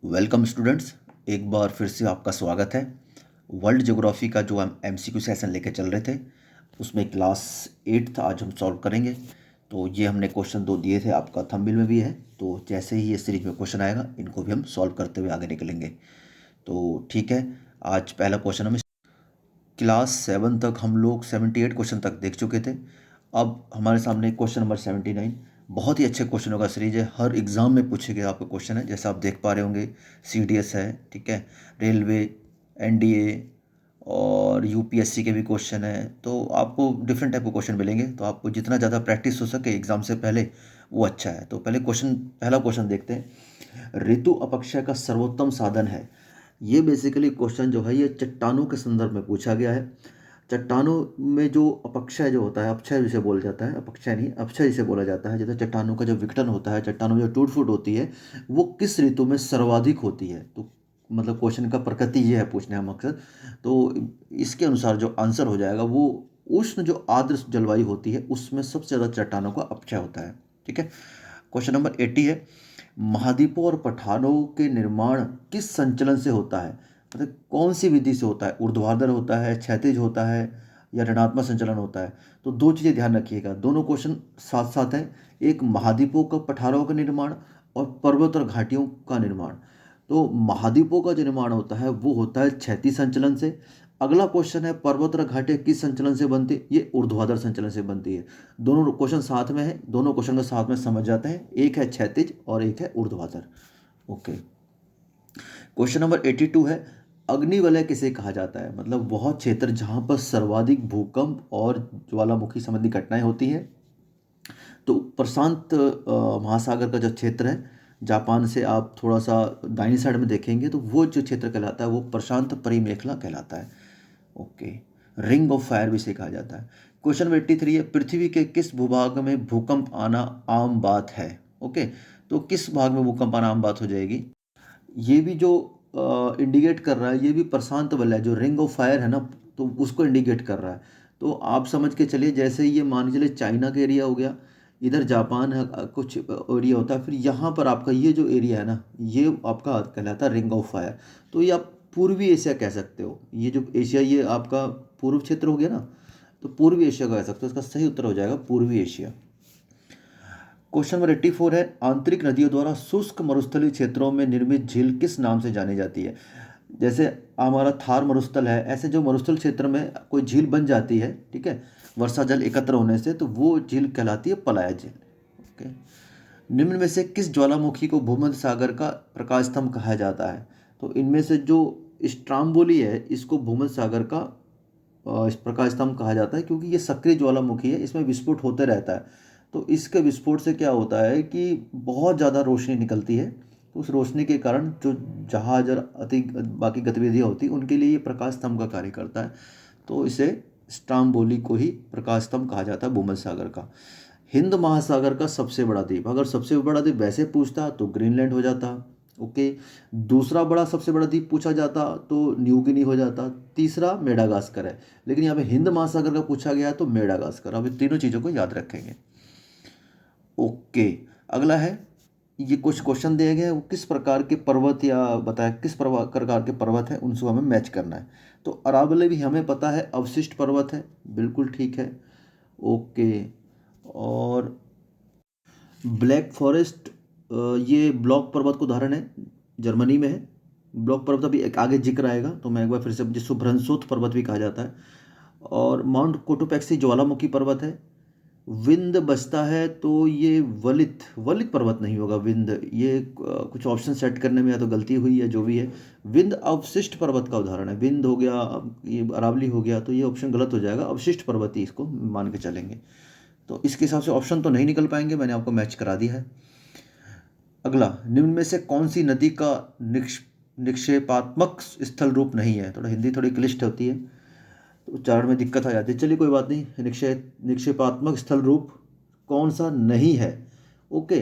Welcome students, एक बार फिर से आपका स्वागत है। वर्ल्ड ज्योग्राफी का जो हम एमसीक्यू सेशन लेके चल रहे थे उसमें क्लास 8 था, आज हम सॉल्व करेंगे। तो ये हमने क्वेश्चन 2 दिए थे, आपका थंबनेल में भी है। तो जैसे ही ये सीरीज में क्वेश्चन आएगा इनको भी हम सॉल्व करते हुए आगे निकलेंगे। तो ठीक है, आज पहला क्वेश्चन हम क्लास 7 तक हम लोग 78 क्वेश्चन तक देख चुके थे। अब हमारे सामने क्वेश्चन नंबर 79। बहुत ही अच्छे क्वेश्चनों का सीरीज है, हर एग्ज़ाम में पूछे गए आपके क्वेश्चन है। जैसा आप देख पा रहे होंगे, सीडीएस है, ठीक है, रेलवे, एनडीए और यूपीएससी के भी क्वेश्चन है। तो आपको डिफरेंट टाइप के क्वेश्चन मिलेंगे, तो आपको जितना ज़्यादा प्रैक्टिस हो सके एग्ज़ाम से पहले वो अच्छा है। तो पहला क्वेश्चन देखते हैं। ऋतु अपक्षय का सर्वोत्तम साधन है। ये बेसिकली क्वेश्चन जो है ये चट्टानों के संदर्भ में पूछा गया है। चट्टानों में जो अपक्षय जो होता है, अपक्षय जिसे बोला जाता है, अपक्षय नहीं अपक्षय जिसे बोला जाता है, जैसे चट्टानों का जो विघटन होता है, चट्टानों में जो टूट फूट होती है, वो किस ऋतु में सर्वाधिक होती है। तो मतलब क्वेश्चन का प्रकृति ये है पूछने का मकसद। तो इसके अनुसार जो आंसर हो जाएगा वो उष्ण जो आर्द्र जलवायु होती है उसमें सबसे ज़्यादा चट्टानों का अपक्षय होता है। ठीक है, क्वेश्चन नंबर 80 है। महाद्वीपों और पठारों के निर्माण किस संचलन से होता है। मतलब कौन सी विधि से होता है, ऊर्ध्वाधर होता है, क्षैतिज होता है या ऋणात्मक संचलन होता है। तो दो चीज़ें ध्यान रखिएगा, दोनों क्वेश्चन साथ साथ हैं। एक महाद्वीपों का पठारों का निर्माण और पर्वत और घाटियों का निर्माण। तो महाद्वीपों का जो निर्माण होता है वो होता है क्षैतिज संचलन से। अगला क्वेश्चन है पर्वत और घाटियाँ किस संचलन से बनती है, ये ऊर्ध्वाधर संचलन से बनती है। दोनों क्वेश्चन साथ में है, दोनों क्वेश्चन को साथ में समझ जाते हैं, एक है क्षैतिज और एक है ऊर्ध्वाधर। ओके, क्वेश्चन नंबर 82 है। अग्निवलय किसे कहा जाता है। मतलब वह क्षेत्र जहाँ पर सर्वाधिक भूकंप और ज्वालामुखी संबंधी घटनाएं होती हैं। तो प्रशांत महासागर का जो क्षेत्र है, जापान से आप थोड़ा सा दाहिनी साइड में देखेंगे तो वो जो क्षेत्र कहलाता है वो प्रशांत परिमेखला कहलाता है। ओके, रिंग ऑफ फायर भी इसे कहा जाता है। क्वेश्चन नंबर 83 है। पृथ्वी के किस भूभाग में भूकंप आना आम बात है। ओके, तो किस भाग में भूकंप आना आम बात हो जाएगी। ये भी जो इंडिकेट कर रहा है ये भी प्रशांत वलय जो रिंग ऑफ फायर है ना, तो उसको इंडिकेट कर रहा है। तो आप समझ के चलिए, जैसे ये मान के चलिए चाइना का एरिया हो गया, इधर जापान है, कुछ एरिया होता है, फिर यहाँ पर आपका ये जो एरिया है ना ये आपका कहलाता है रिंग ऑफ फायर। तो ये आप पूर्वी एशिया कह सकते हो। ये जो एशिया ये आपका पूर्व क्षेत्र हो गया ना, तो पूर्वी एशिया कह सकते हो। इसका सही उत्तर हो जाएगा पूर्वी एशिया। क्वेश्चन नंबर 84 है। आंतरिक नदियों द्वारा शुष्क मरुस्थलीय क्षेत्रों में निर्मित झील किस नाम से जानी जाती है। जैसे हमारा थार मरुस्थल है, ऐसे जो मरुस्थल क्षेत्र में कोई झील बन जाती है, ठीक है, वर्षा जल एकत्र होने से, तो वो झील कहलाती है पलाया झील। ओके, निम्न में से किस ज्वालामुखी को भूमध्य सागर का प्रकाश स्तंभ कहा जाता है। तो इनमें से जो स्ट्राम्बोली है इसको भूमध्य सागर का इस प्रकाश स्तंभ कहा जाता है, क्योंकि ये सक्रिय ज्वालामुखी है, इसमें विस्फोट होते रहता है। तो इसके विस्फोट से क्या होता है कि बहुत ज़्यादा रोशनी निकलती है। तो उस रोशनी के कारण जो जहाज और अति बाकी गतिविधियाँ होती हैं उनके लिए ये प्रकाश स्तंभ का कार्य करता है। तो इसे स्ट्राम्बोली को ही प्रकाश स्तंभ कहा जाता है भूमध्य सागर का। हिंद महासागर का सबसे बड़ा द्वीप, अगर सबसे बड़ा द्वीप वैसे पूछता तो ग्रीनलैंड हो जाता। ओके, दूसरा बड़ा सबसे बड़ा द्वीप पूछा जाता तो न्यू गिनी हो जाता। तीसरा मेडागास्कर है, लेकिन यहाँ पे हिंद महासागर का पूछा गया है तो मेडागास्कर। अब इन तीनों चीज़ों को याद रखेंगे। ओके, अगला है, ये कुछ क्वेश्चन दिए गए हैं, वो किस प्रकार के पर्वत या बताया किस प्रकार के पर्वत है उनसे हमें मैच करना है। तो अरावली भी हमें पता है अवशिष्ट पर्वत है, बिल्कुल ठीक है। ओके, और ब्लैक फॉरेस्ट ये ब्लॉक पर्वत का उदाहरण है, जर्मनी में है। ब्लॉक पर्वत अभी एक आगे जिक्र आएगा, तो मैं एक बार फिर से, जिसको भ्रंशोत पर्वत भी कहा जाता है। और माउंट कोटोपैक्सी ज्वालामुखी पर्वत है। विंध्य बचता है तो ये वलित वलित पर्वत नहीं होगा, विंध्य ये कुछ ऑप्शन सेट करने में या तो गलती हुई है जो भी है। विंध्य अवशिष्ट पर्वत का उदाहरण है, विंध्य हो गया, ये अरावली हो गया, तो ये ऑप्शन गलत हो जाएगा, अवशिष्ट पर्वत ही इसको मान के चलेंगे। तो इसके हिसाब से ऑप्शन तो नहीं निकल पाएंगे, मैंने आपको मैच करा दिया है। अगला, निम्न में से कौन सी नदी का निक्षेपात्मक स्थल रूप नहीं है। थोड़ा हिंदी थोड़ी क्लिष्ट होती है तो उच्चारण में दिक्कत आ जाती है, चलिए कोई बात नहीं। निक्षेपात्मक स्थल रूप कौन सा नहीं है। ओके,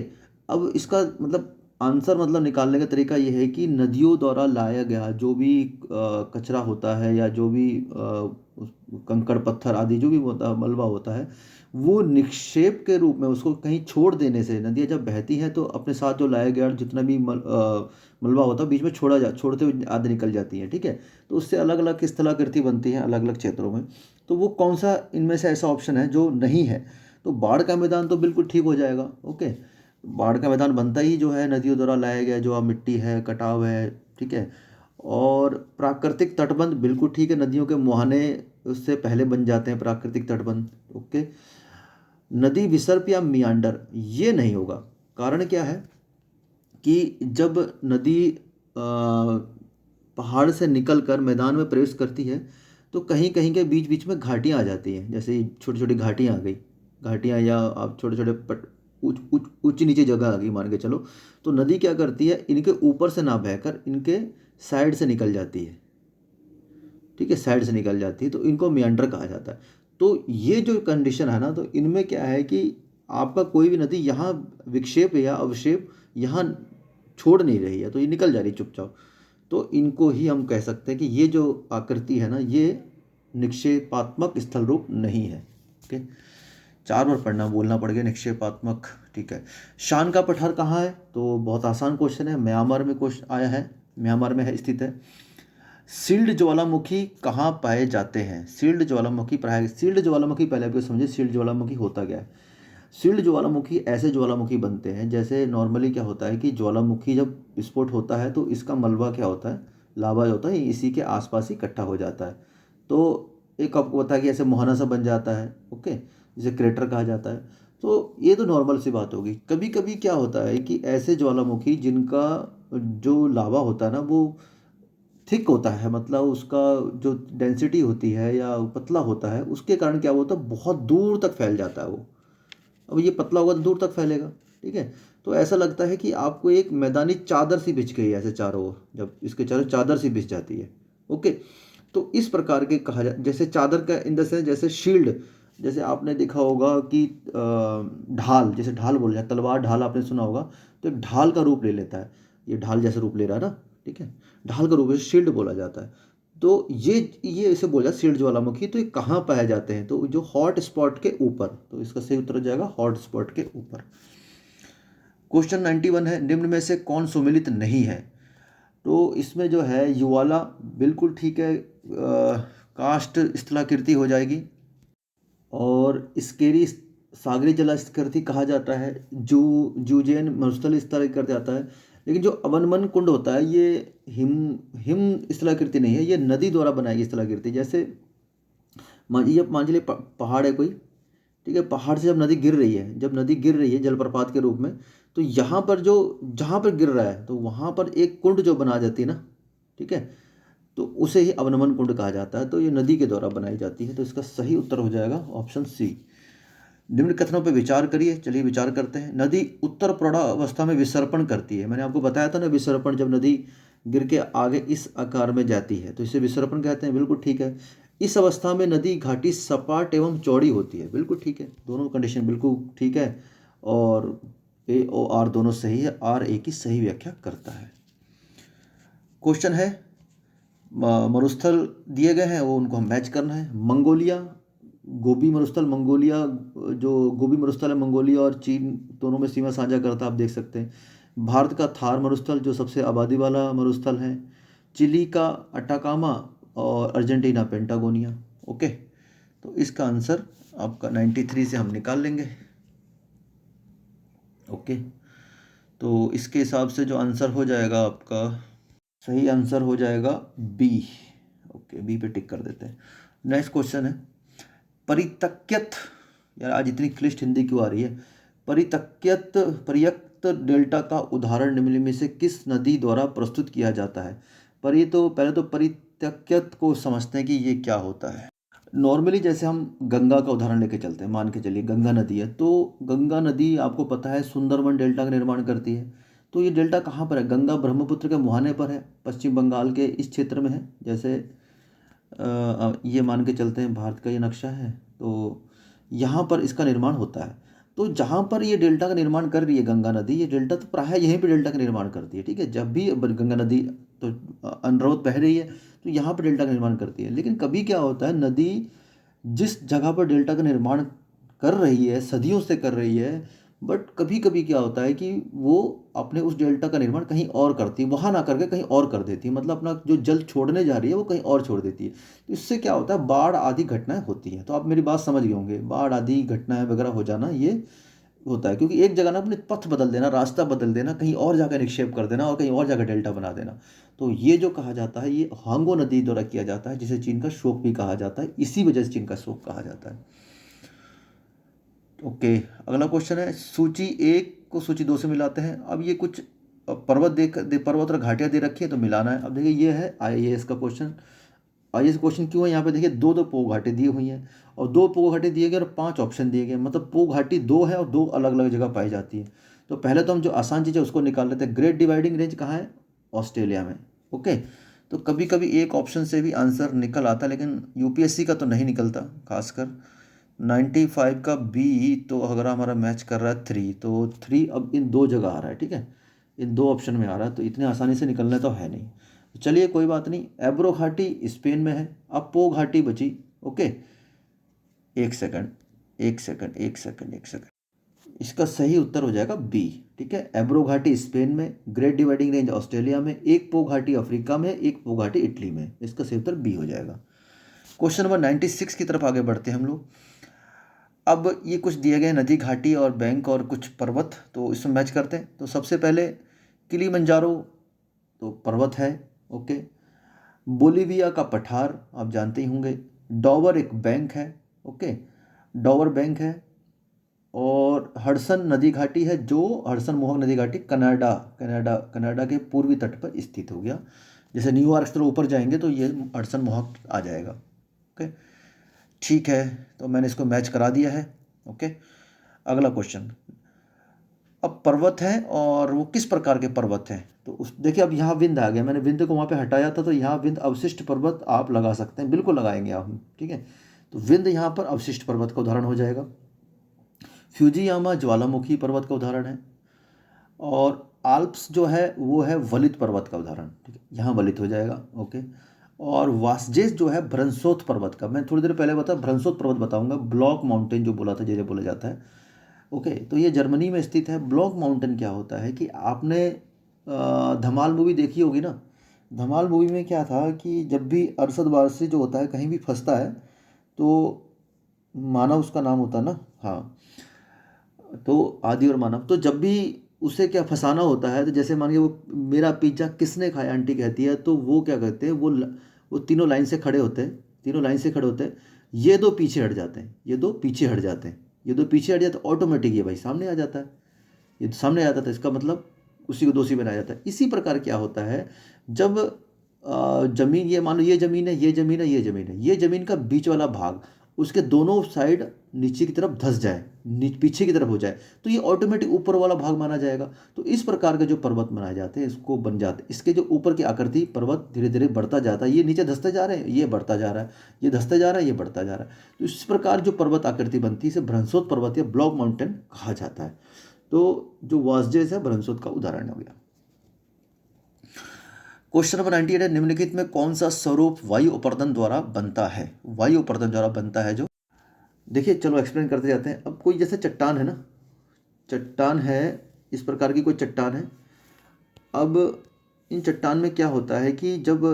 अब इसका मतलब आंसर मतलब निकालने का तरीका ये है कि नदियों द्वारा लाया गया जो भी कचरा होता है या जो भी कंकड़ पत्थर आदि जो भी होता मलबा होता है, वो निक्षेप के रूप में उसको कहीं छोड़ देने से, नदियाँ जब बहती हैं तो अपने साथ जो लाया गया जितना भी मलबा होता है बीच में छोड़ते हुए आदि निकल जाती हैं, ठीक है। तो उससे अलग अलग स्थलाकृति बनती है अलग अलग क्षेत्रों में। तो वो कौन सा इनमें से ऐसा ऑप्शन है जो नहीं है? तो बाढ़ का मैदान तो बिल्कुल ठीक हो जाएगा। ओके, बाढ़ का मैदान बनता ही जो है नदियों द्वारा लाया गया जो अब मिट्टी है, कटाव है, ठीक है। और प्राकृतिक तटबंध बिल्कुल ठीक है, नदियों के मुहाने उससे पहले बन जाते हैं प्राकृतिक तटबंध। ओके, नदी विसर्प या मियांडर ये नहीं होगा। कारण क्या है कि जब नदी पहाड़ से निकलकर मैदान में प्रवेश करती है तो कहीं कहीं के बीच बीच में घाटियाँ आ जाती हैं, जैसे छोटी छोटी घाटियाँ आ गई, घाटियाँ या आप छोटे छोटे पट ऊंची नीची जगह आ गई मान के चलो। तो नदी क्या करती है, इनके ऊपर से ना बहकर इनके साइड से निकल जाती है, ठीक है, साइड से निकल जाती है, तो इनको मियांडर कहा जाता है। तो ये जो कंडीशन है ना, तो इनमें क्या है कि आपका कोई भी नदी यहाँ विक्षेप या अवक्षेप यहाँ छोड़ नहीं रही है, तो ये निकल जा रही है चुपचाप। तो इनको ही हम कह सकते हैं कि ये जो आकृति है ना, ये निक्षेपात्मक स्थल रूप नहीं है। ओके, 4 बार पढ़ना बोलना पड़ गया निक्षेपात्मक, ठीक है। शान का पठार कहाँ है? तो बहुत आसान क्वेश्चन है, म्यांमार में क्वेश्चन आया है, म्यांमार में है स्थित है। सील्ड ज्वालामुखी कहाँ पाए जाते हैं? सील्ड ज्वालामुखी सील्ड ज्वालामुखी पहले आप समझिए सील्ड ज्वालामुखी होता क्या है। सील्ड ज्वालामुखी ऐसे ज्वालामुखी बनते हैं, जैसे नॉर्मली क्या होता है कि ज्वालामुखी जब विस्फोट होता है तो इसका मलबा क्या होता है, लावा जो होता है इसी के आसपास ही इकट्ठा हो जाता है। तो एक आपको पता है कि ऐसे मुहाना सा बन जाता है, ओके, जिसे क्रेटर कहा जाता है। तो ये तो नॉर्मल सी बात होगी। कभी कभी क्या होता है कि ऐसे ज्वालामुखी जिनका जो लावा होता है ना वो थिक होता है, मतलब उसका जो डेंसिटी होती है या पतला होता है, उसके कारण क्या होता है बहुत दूर तक फैल जाता है वो। अब ये पतला होगा तो दूर तक फैलेगा, ठीक है। तो ऐसा लगता है कि आपको एक मैदानी चादर सी बिछ गई है ऐसे चारों ओर, जब इसके चारों चादर सी बिछ जाती है। ओके, तो इस प्रकार के कहा जाए, जैसे चादर का इन द सेंस जैसे शील्ड, जैसे आपने देखा होगा कि ढाल, जैसे ढाल बोल जाए, तलवार ढाल आपने सुना होगा, तो एक ढाल का रूप ले लेता है, ये ढाल जैसा रूप ले रहा है ना, ठीक है, ढाल का रूप है, शील्ड बोला जाता है। तो ये इसे बोला शील्ड ज्वालामुखी। तो ये कहाँ पाए जाते हैं? तो जो हॉट स्पॉट के ऊपर, तो इसका सही उत्तर हो जाएगा हॉट स्पॉट के ऊपर। क्वेश्चन 91 है, निम्न में से कौन सुमेलित नहीं है? तो इसमें जो है युवाला बिल्कुल ठीक है, कास्ट स्थलाकृति हो जाएगी। और स्केरी सागरी जलाकृति कहा जाता है, जूजेन मरुस्थल स्थलाकृति आता है। लेकिन जो अवनमन कुंड होता है ये हिम हिम स्थलाकृति नहीं है, ये नदी द्वारा बनाई गई स्थलाकृति। जैसे ये मान लीजिए पहाड़ है कोई, ठीक है, पहाड़ से जब नदी गिर रही है, जब नदी गिर रही है जलप्रपात के रूप में, तो यहाँ पर जो जहाँ पर गिर रहा है तो वहाँ पर एक कुंड जो बना जाती है ना, ठीक है, तो उसे ही अवनमन कुंड कहा जाता है। तो ये नदी के द्वारा बनाई जाती है। तो इसका सही उत्तर हो जाएगा ऑप्शन सी। निम्न कथनों पर विचार करिए। चलिए विचार करते हैं। नदी उत्तर प्रौढ़ावस्था में विसर्पण करती है। मैंने आपको बताया था ना, विसर्पण, जब नदी गिर के आगे इस आकार में जाती है तो इसे विसर्पण कहते हैं, बिल्कुल ठीक है। इस अवस्था में नदी घाटी सपाट एवं चौड़ी होती है, बिल्कुल ठीक है, दोनों कंडीशन बिल्कुल ठीक है। और ए और आर दोनों सही है, आर ए की सही व्याख्या करता है। क्वेश्चन है, मरुस्थल दिए गए हैं वो उनको हम मैच करना है। मंगोलिया, गोबी मरुस्थल, मंगोलिया, जो गोबी मरुस्थल है मंगोलिया और चीन दोनों में सीमा साझा करता है, आप देख सकते हैं। भारत का थार मरुस्थल जो सबसे आबादी वाला मरुस्थल है। चिली का अटाकामा और अर्जेंटीना पेंटागोनिया। ओके, तो इसका आंसर आपका 93 से हम निकाल लेंगे। ओके, तो इसके हिसाब से जो आंसर हो जाएगा आपका, सही आंसर हो जाएगा बी। ओके, बी पे टिक कर देते हैं। नेक्स्ट क्वेश्चन है, परितक्यत, यार आज इतनी क्लिष्ट हिंदी क्यों आ रही है? पर्यक्त डेल्टा का उदाहरण निम्न में से किस नदी द्वारा प्रस्तुत किया जाता है? तो पहले तो परितक्यत को समझते हैं कि ये क्या होता है। नॉर्मली जैसे हम गंगा का उदाहरण लेके चलते हैं, मान के चलिए गंगा नदी है, तो गंगा नदी आपको पता है सुंदरवन डेल्टा का निर्माण करती है। तो ये डेल्टा कहाँ पर है? गंगा ब्रह्मपुत्र के मुहाने पर है, पश्चिम बंगाल के इस क्षेत्र में है। जैसे ये मान के चलते हैं भारत का ये नक्शा है, तो यहाँ पर इसका निर्माण होता है। तो जहाँ पर ये डेल्टा का निर्माण कर रही है गंगा नदी, ये डेल्टा तो प्रायः यहीं पे डेल्टा का निर्माण करती है, ठीक है। जब भी गंगा नदी तो अनवरत बह रही है तो यहाँ पर डेल्टा का निर्माण करती है। लेकिन कभी क्या होता है, नदी जिस जगह पर डेल्टा का निर्माण कर रही है, सदियों से कर रही है, बट कभी कभी क्या होता है कि वो अपने उस डेल्टा का निर्माण कहीं और करती है, वहाँ ना करके कहीं और कर देती है, मतलब अपना जो जल छोड़ने जा रही है वो कहीं और छोड़ देती है। तो इससे क्या होता है, बाढ़ आदि घटनाएं होती हैं। तो आप मेरी बात समझ गए होंगे, बाढ़ आदि घटनाएं वगैरह हो जाना ये होता है क्योंकि एक जगह ना अपने पथ बदल देना, रास्ता बदल देना, कहीं और जाकर निक्षेप कर देना और कहीं और जाकर डेल्टा बना देना। तो ये जो कहा जाता है ये हांगो नदी द्वारा किया जाता है, जिसे चीन का शोक भी कहा जाता है, इसी वजह से चीन का शोक कहा जाता है। ओके, अगला क्वेश्चन है, सूची 1 को सूची 2 से मिलाते हैं। अब ये कुछ पर्वत और घाटियाँ दे रखी है तो मिलाना है। अब देखिए ये है आईएएस का क्वेश्चन। आईएएस क्वेश्चन क्यों है, यहाँ पे देखिए दो दो पो घाटी दी हुई हैं और 2 पो घाटी दिए गए और 5 ऑप्शन दिए गए, मतलब पो घाटी 2 है और 2 अलग अलग जगह पाई जाती है। तो पहले तो हम जो आसान चीज़ है उसको निकाल लेते हैं। ग्रेट डिवाइडिंग रेंज कहाँ है, ऑस्ट्रेलिया में। ओके, तो कभी कभी एक ऑप्शन से भी आंसर निकल आता है, लेकिन यूपीएससी का तो नहीं निकलता खासकर। 95 का बी तो अगर हमारा मैच कर रहा है 3, तो 3 अब इन 2 जगह आ रहा है, ठीक है, इन 2 ऑप्शन में आ रहा है, तो इतने आसानी से निकलना तो है नहीं। तो चलिए कोई बात नहीं, एब्रो घाटी स्पेन में है, अब पो घाटी बची। ओके, एक सेकंड एक सेकंड एक सेकंड एक सेकंड, इसका सही उत्तर हो जाएगा बी, ठीक है। एब्रो घाटी स्पेन में, ग्रेट डिवाइडिंग रेंज ऑस्ट्रेलिया में, एक पो घाटी अफ्रीका में, एक पो घाटी इटली में, इसका सही उत्तर बी हो जाएगा। क्वेश्चन नंबर 96 की तरफ आगे बढ़ते हैं हम लोग। अब ये कुछ दिए गए नदी, घाटी और बैंक और कुछ पर्वत, तो इसमें मैच करते हैं। तो सबसे पहले किलिमंजारो तो पर्वत है, ओके। बोलिविया का पठार आप जानते ही होंगे। डॉवर एक बैंक है, ओके, डॉवर बैंक है। और हडसन नदी घाटी है, जो हडसन मोहक नदी घाटी कनाडा कनाडा कनाडा के पूर्वी तट पर स्थित हो गया। जैसे न्यूयॉर्क से ऊपर जाएंगे तो ये हडसन मोहक आ जाएगा, ओके। ठीक है, तो मैंने इसको मैच करा दिया है, ओके। अगला क्वेश्चन, अब पर्वत है और वो किस प्रकार के पर्वत हैं, तो उस देखिए अब यहाँ विंध्य आ गया, मैंने विंध्य को वहाँ पे हटाया था, तो यहाँ विंध्य अवशिष्ट पर्वत आप लगा सकते हैं, बिल्कुल लगाएंगे आप, ठीक है। तो विंध्य यहाँ पर अवशिष्ट पर्वत का उदाहरण हो जाएगा। फ्यूजियामा ज्वालामुखी पर्वत का उदाहरण है। और आल्प्स जो है वो है वलित पर्वत का उदाहरण, ठीक है, यहाँ वलित हो जाएगा, ओके। और वासजेस जो है भ्रंसोत पर्वत का, मैं थोड़ी देर पहले भ्रंसोत पर्वत बताऊंगा, ब्लॉक माउंटेन जो बोला था, जैसे बोला जाता है, ओके। तो ये जर्मनी में स्थित है। ब्लॉक माउंटेन क्या होता है कि आपने धमाल मूवी देखी होगी ना। धमाल मूवी में क्या था कि जब भी अरशद वारसी जो होता है कहीं भी फंसता है, तो मानव उसका नाम होता है ना, हाँ, तो आदि और मानव, तो जब भी उसे क्या फंसाना होता है, तो जैसे मानिए वो मेरा पिज्ज़ा किसने खाया आंटी कहती है, तो वो क्या करते हैं, वो तीनों लाइन से खड़े होते हैं, तीनों लाइन से खड़े होते हैं, ये दो पीछे हट जाते हैं, ये दो पीछे हट जाते हैं, ये दो पीछे हट जाते हैं, ऑटोमेटिक ये भाई सामने आ जाता है, ये सामने आ जाता था, इसका मतलब उसी को दोषी बनाया जाता है। इसी प्रकार क्या होता है, जब जमीन, ये मान लो ये ज़मीन है, ये ज़मीन है, ये ज़मीन है, ये ज़मीन का बीच वाला भाग उसके दोनों साइड नीचे की तरफ धंस जाए, पीछे की तरफ हो जाए, तो ये ऑटोमेटिक ऊपर वाला भाग माना जाएगा। तो इस प्रकार के जो पर्वत बनाए जाते हैं इसको बन जाते हैं, इसके जो ऊपर की आकृति पर्वत धीरे धीरे बढ़ता जाता है, ये नीचे धंसते जा रहे हैं, ये बढ़ता जा रहा है, ये धंसते जा रहा है, ये बढ़ता जा रहा है। तो इस प्रकार जो पर्वत आकृति बनती है इसे भ्रंशोत पर्वत या ब्लॉक माउंटेन कहा जाता है। तो जो वासजेस है भ्रंशोत का उदाहरण हो गया। क्वेश्चन नंबर 98 है, निम्नलिखित में कौन सा स्वरूप वायु अपर्दन द्वारा बनता है, वायु अपर्दन द्वारा बनता है जो, देखिए चलो एक्सप्लेन करते जाते हैं। अब कोई जैसे चट्टान है ना, चट्टान है, इस प्रकार की कोई चट्टान है। अब इन चट्टान में क्या होता है कि जब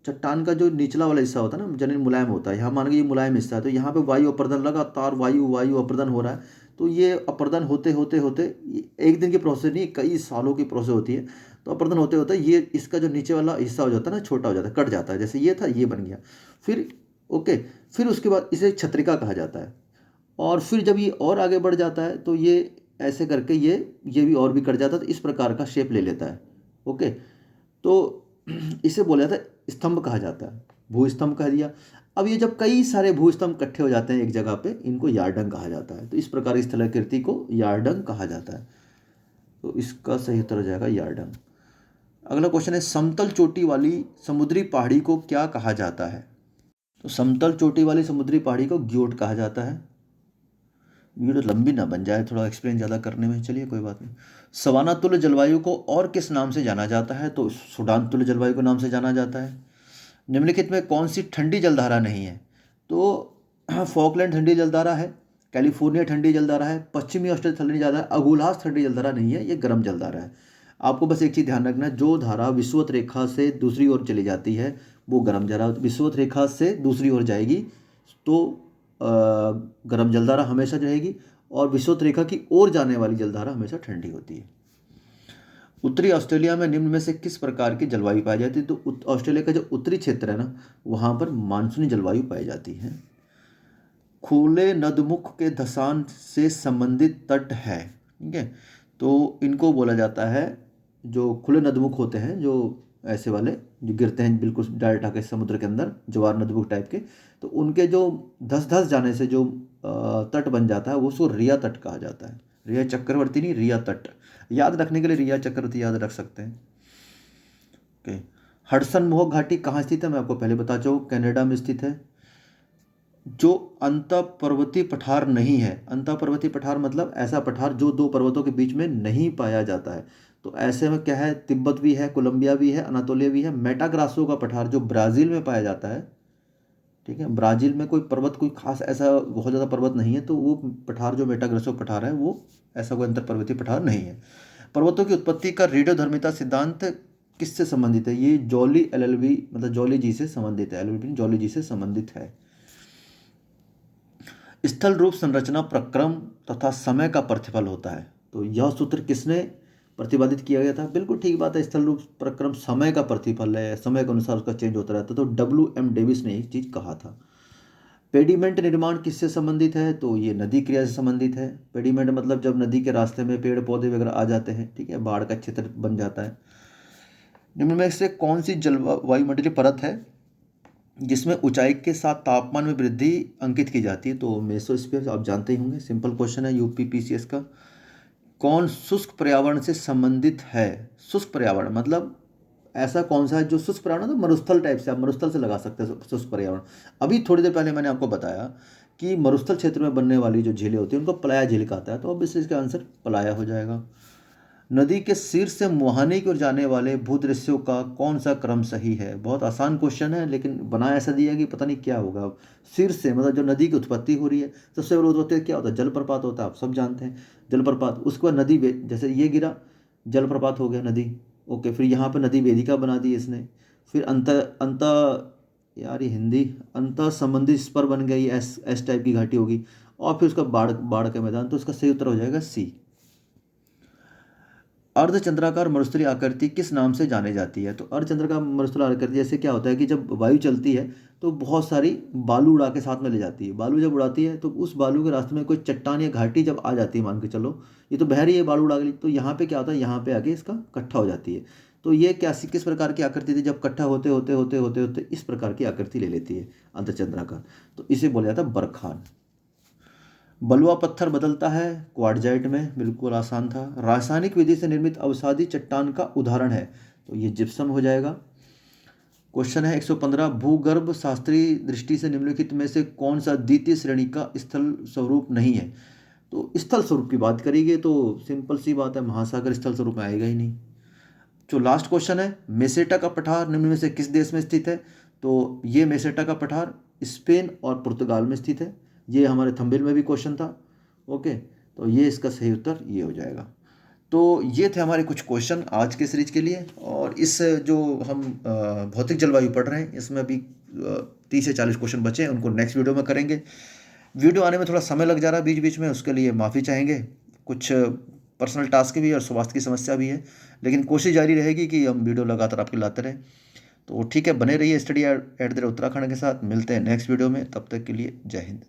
चट्टान का जो निचला वाला हिस्सा होता है ना, जमीन मुलायम होता है, यहाँ मान के ये मुलायम हिस्सा है, तो यहाँ पे वायु अपर्दन, लगातार वायु वायु अपर्दन हो रहा है। तो ये अपर्दन होते होते होते, एक दिन की प्रोसेस नहीं, कई सालों की प्रोसेस होती है। तो अपर्दन होते होते ये इसका जो नीचे वाला हिस्सा हो जाता है ना, छोटा हो जाता है, कट जाता है, जैसे ये था ये बन गया, फिर ओके, फिर उसके बाद इसे छत्रिका कहा जाता है। और फिर जब ये और आगे बढ़ जाता है तो ये ऐसे करके ये भी और भी कट जाता है, तो इस प्रकार का शेप ले लेता है, ओके। तो इसे बोला जाता है स्तंभ कहा जाता है, भूस्तंभ कह दिया। अब ये जब कई सारे भूस्तंभ इकट्ठे हो जाते हैं एक जगह पे, इनको यार्डंग कहा जाता है। तो इस प्रकार की स्थलाकृति को यार्डंग कहा जाता है। तो इसका सही उत्तर हो जाएगा यार्डंग। अगला क्वेश्चन है, समतल चोटी वाली समुद्री पहाड़ी को क्या कहा जाता है, तो समतल चोटी वाली समुद्री पहाड़ी को ग्योट कहा जाता है। वीडियो लंबी ना बन जाए थोड़ा एक्सप्लेन ज़्यादा करने में। चलिए कोई बात नहीं। सवाना तुल्य जलवायु को और किस नाम से जाना जाता है? तो सूडान तुल्य जलवायु के नाम से जाना जाता है। निम्नलिखित में कौन सी ठंडी जलधारा नहीं है? तो फॉकलैंड ठंडी जलधारा है, कैलिफोर्निया ठंडी जलधारा है, पश्चिमी ऑस्ट्रेलिया ठंडी जलधारा है, अगुलास ठंडी जलधारा नहीं है, ये गर्म जलधारा है। आपको बस एक चीज़ ध्यान रखना है, जो धारा विषुवत रेखा से दूसरी ओर चली जाती है वो गर्म जलधारा, विषुवत रेखा से दूसरी ओर जाएगी तो गर्म जलधारा हमेशा रहेगी, और विषुवत रेखा की ओर जाने वाली जलधारा हमेशा ठंडी होती है। उत्तरी ऑस्ट्रेलिया में निम्न में से किस प्रकार की जलवायु पाई जाती है? तो ऑस्ट्रेलिया का जो उत्तरी क्षेत्र है ना, वहाँ पर मानसूनी जलवायु पाई जाती है। खुले नदमुख के धसान से संबंधित तट है, ठीक है, तो इनको बोला जाता है, जो खुले नदमुख होते हैं, जो ऐसे वाले जो गिरते हैं बिल्कुल डायरेक्ट आके समुद्र के अंदर, ज्वार नदमुख टाइप के, तो उनके जो धस जाने से जो तट बन जाता है वो उसको रिया तट कहा जाता है। रिया चक्रवर्ती नहीं, रिया तट। याद रखने के लिए रिया चक्रवर्ती याद रख सकते हैं। ओके। हडसन मोहक घाटी कहाँ स्थित है? मैं आपको पहले बता चुका हूँ, कनाडा में स्थित है। जो अंतः पर्वतीय पठार नहीं है, अंतः पर्वतीय पठार मतलब ऐसा पठार जो दो पर्वतों के बीच में नहीं पाया जाता है, तो ऐसे में क्या है, तिब्बत भी है, कोलंबिया भी है, अनातोलिया भी है। मेटाग्रासो का पठार जो ब्राज़ील में पाया जाता है, ठीक है, ब्राज़ील में कोई पर्वत कोई खास ऐसा बहुत ज़्यादा पर्वत नहीं है, तो वो पठार जो मेटाग्रासो पठार है वो ऐसा कोई अंतर पर्वतीय पठार नहीं है। पर्वतों की उत्पत्ति का रेडियोधर्मिता सिद्धांत किससे संबंधित है? ये जॉली LLV मतलब जॉली जी से संबंधित है, LLV जॉली जी से संबंधित है। स्थल रूप संरचना प्रक्रम तथा समय का प्रतिफल होता है, तो यह सूत्र किसने प्रतिपादित किया गया था? बिल्कुल ठीक बात है, स्थल रूप प्रक्रम समय का प्रतिफल है, समय के अनुसार उसका चेंज होता रहता है, तो WM डेविस ने एक चीज़ कहा था। पेडिमेंट निर्माण किससे संबंधित है? तो ये नदी क्रिया से संबंधित है। पेडिमेंट मतलब जब नदी के रास्ते में पेड़ पौधे वगैरह आ जाते हैं, ठीक है, बाढ़ का क्षेत्र बन जाता है। निम्न में से कौन सी वायुमंडलीय परत है जिसमें ऊंचाई के साथ तापमान में वृद्धि अंकित की जाती है? तो मेसोस्फीयर आप जानते ही होंगे, सिंपल क्वेश्चन है UPPCS का। कौन शुष्क पर्यावरण से संबंधित है? शुष्क पर्यावरण मतलब ऐसा कौन सा है जो शुष्क पर्यावरण, तो मरुस्थल टाइप से, आप मरुस्थल से लगा सकते हैं शुष्क पर्यावरण। अभी थोड़ी देर पहले मैंने आपको बताया कि मरुस्थल क्षेत्र में बनने वाली जो झीलें होती हैं उनको पलाया झील कहता है, तो अब इसका आंसर पलाया हो जाएगा। नदी के शीर्ष से मुहाने की ओर जाने वाले भूदृश्यों का कौन सा क्रम सही है? बहुत आसान क्वेश्चन है, लेकिन बना ऐसा दिया कि पता नहीं क्या होगा। शीर्ष से मतलब जो नदी की उत्पत्ति हो रही है, सबसे बड़ी उत्पत्ति क्या होता है? जलप्रपात होता है, आप सब जानते हैं जलप्रपात। उसके बाद नदी जैसे ये गिरा, जलप्रपात हो गया नदी, ओके, फिर यहाँ पर नदी वेदिका बना दी इसने, फिर अंत यार ये हिंदी, अंत संबंधित स्पर बन गई, एस टाइप की घाटी होगी, और फिर उसका बाढ़ बाढ़ का मैदान, तो इसका सही उत्तर हो जाएगा C। अर्धचंद्राकार मरुस्थलीय आकृति किस नाम से जानी जाती है? तो अर्धचंद्राकार मरुस्थलीय आकृति जैसे क्या होता है कि जब वायु चलती है तो बहुत सारी बालू उड़ा के साथ में ले जाती है। बालू जब उड़ाती है तो उस बालू के रास्ते में कोई चट्टान या घाटी जब आ जाती है, मान के चलो ये तो बह रही है बालू उड़ा के, तो यहाँ पे क्या होता है, यहाँ पे आके इसका इकट्ठा हो जाती है। तो ये क्या किस प्रकार की आकृति थी? जब इकट्ठा होते होते होते होते होते इस प्रकार की आकृति ले लेती है अर्धचंद्राकार, तो इसे बोला जाता है बरखान। बलुआ पत्थर बदलता है क्वार्टजाइट में, बिल्कुल आसान था। रासायनिक विधि से निर्मित अवसादी चट्टान का उदाहरण है, तो ये जिप्सम हो जाएगा। क्वेश्चन है 115, भूगर्भ शास्त्रीय दृष्टि से निम्नलिखित में से कौन सा द्वितीय श्रेणी का स्थल स्वरूप नहीं है? तो स्थल स्वरूप की बात करेंगे तो सिंपल सी बात है, महासागर स्थल स्वरूप में आएगा ही नहीं। जो लास्ट क्वेश्चन है, मेसेटा का पठार निम्न में से किस देश में स्थित है? तो ये मेसेटा का पठार स्पेन और पुर्तगाल में स्थित है। ये हमारे थंबनेल में भी क्वेश्चन था, ओके, तो ये इसका सही उत्तर ये हो जाएगा। तो ये थे हमारे कुछ क्वेश्चन आज के सीरीज के लिए, और इस जो हम भौतिक जलवायु पढ़ रहे हैं इसमें अभी 30 से 40 क्वेश्चन बचे हैं, उनको नेक्स्ट वीडियो में करेंगे। वीडियो आने में थोड़ा समय लग जा रहा है बीच बीच में, उसके लिए माफ़ी चाहेंगे। कुछ पर्सनल टास्क भी और स्वास्थ्य की समस्या भी है, लेकिन कोशिश जारी रहेगी कि हम वीडियो लगातार आपके लाते रहें। तो ठीक है, बने रहिए स्टडी@उत्तराखंड के साथ। मिलते हैं नेक्स्ट वीडियो में, तब तक के लिए जय हिंद।